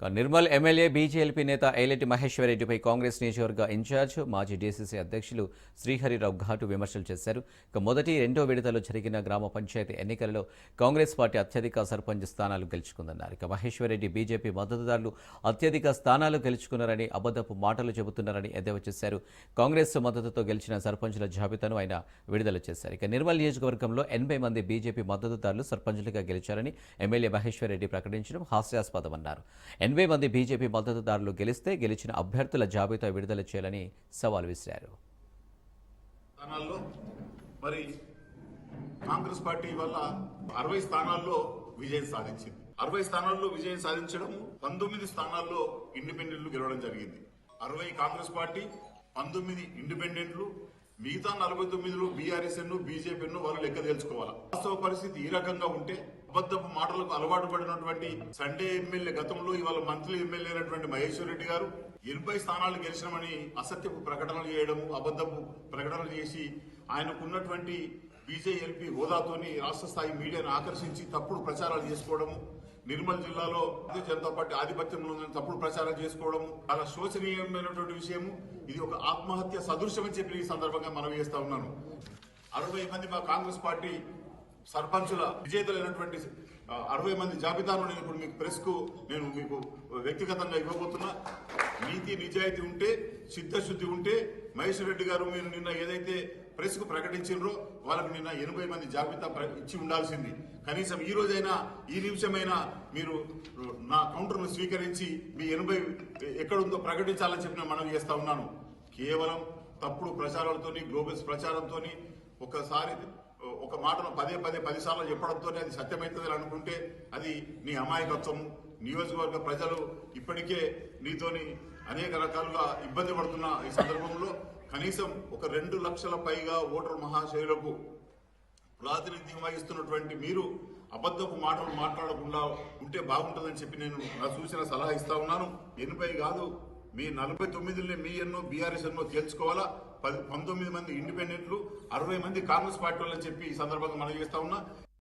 Nirmal MLA BJP నేత ఏలేటి మహేశ్వరరెడ్డిపై కాంగ్రెస్ నియోజకవర్గ incharge మాజీ డీసీసీ అధ్యక్షులు శ్రీహరిరావు ఘాటు విమర్శలు చేశారు. మొదటి రెండో విడతలో జరిగిన గ్రామ పంచాయతీ ఎన్నికలలో కాంగ్రెస్ పార్టీ అత్యధిక సర్పంచ్ స్థానాలు గెలుచుకుందన్నారు. మహేశ్వరరెడ్డి బీజేపీ మద్దతుదారులు అత్యధిక స్థానాలు గెలుచుకున్నారని అబద్ధపు మాటలు చెబుతున్నారని ఎద్దేవా చేశారు. కాంగ్రెస్ మద్దతుతో గెలిచిన సర్పంచుల జాబితాను ఆయన విడుదల చేశారు. నిర్మల్ నియోజకవర్గంలో 80 మంది బీజేపీ మద్దతుదారులు సర్పంచులుగా గెలిచారని ఎమ్మెల్యే మహేశ్వరరెడ్డి ప్రకటించడం హాస్యాస్పదమన్నారు. 80 మంది బీజేపీ మద్దతుదారులు గెలిస్తే గెలిచిన అభ్యర్థుల జాబితా విడుదల చేయాలని సవాల్ విసిరారు. మరి కాంగ్రెస్ పార్టీ వల్ల 60 స్థానాల్లో విజయం సాధించింది. 60 స్థానాల్లో విజయం సాధించడం 19 స్థానాల్లో ఇండిపెండెంట్లు గెలవడం జరిగింది. 60 కాంగ్రెస్ పార్టీ, 19 ఇండిపెండెంట్లు, మిగతా 49లో బీఆర్ఎస్ఎన్ బీజేపీను వాళ్ళు లెక్క తెలుసుకోవాలి. వాస్తవ పరిస్థితి ఈ రకంగా ఉంటే అబద్ధపు మాటలకు అలవాటు పడినటువంటి సండే ఎమ్మెల్యే గతంలో ఇవాళ మంత్రి ఎమ్మెల్యే అయినటువంటి మహేశ్వర్ రెడ్డి గారు 80 స్థానాలు గెలిచినామని అసత్యపు ప్రకటనలు చేయడము, అబద్ధపు ప్రకటనలు చేసి ఆయనకున్నటువంటి బీజేఎల్పీ హోదాతోని రాష్ట్ర స్థాయి మీడియాను ఆకర్షించి తప్పుడు ప్రచారాలు చేసుకోవడము, నిర్మల్ జిల్లాలో భారతీయ జనతా పార్టీ ఆధిపత్యంలో తప్పుడు ప్రచారం చేసుకోవడం చాలా శోచనీయమైనటువంటి విషయము. ఇది ఒక ఆత్మహత్య సదృశ్యమని చెప్పి ఈ సందర్భంగా మనవి చేస్తా ఉన్నాను. 60 మంది మా కాంగ్రెస్ పార్టీ సర్పంచుల విజేతలైనటువంటి 60 మంది జాబితాను నేను ఇప్పుడు మీకు ప్రెస్కు నేను మీకు వ్యక్తిగతంగా ఇవ్వబోతున్నా. నీతి నిజాయితీ ఉంటే, చిత్తశుద్ధి ఉంటే మహేశ్వర్ రెడ్డి గారు మీరు నిన్న ఏదైతే ప్రెస్కు ప్రకటించారో వాళ్ళకు నిన్న 80 మంది జాబితా ఇచ్చి ఉండాల్సింది. కనీసం ఈ రోజైనా, ఈ నిమిషమైనా మీరు నా కౌంటర్ను స్వీకరించి మీ 80 ఎక్కడుందో ప్రకటించాలని చెప్పి మనం చేస్తా ఉన్నాను. కేవలం తప్పుడు ప్రచారాలతోని, గ్లోబల్స్ ప్రచారంతోని ఒకసారి ఒక మాటను పదే 10 సార్లు చెప్పడంతోనే అది సత్యమవుతుంది అనుకుంటే అది నీ అమాయకత్వము. నియోజకవర్గ ప్రజలు ఇప్పటికే నీతోని అనేక రకాలుగా ఇబ్బంది పడుతున్న ఈ సందర్భంలో కనీసం ఒక 2 లక్షల పైగా ఓటరు మహాశైలకు ప్రాతినిధ్యం వహిస్తున్నటువంటి మీరు అబద్ధపు మాటలు మాట్లాడకుండా ఉంటే బాగుంటుందని చెప్పి నేను నా సూచన సలహా ఇస్తా ఉన్నాను. 80 కాదు, మీ 49ని మీ ఎన్నో బీఆర్ఎస్ ఎన్నో తేల్చుకోవాలా. 19 మంది ఇండిపెండెంట్లు, 60 మంది కాంగ్రెస్ పార్టీ వాళ్ళని చెప్పి ఈ సందర్భంగా మనం చేస్తా ఉన్నా.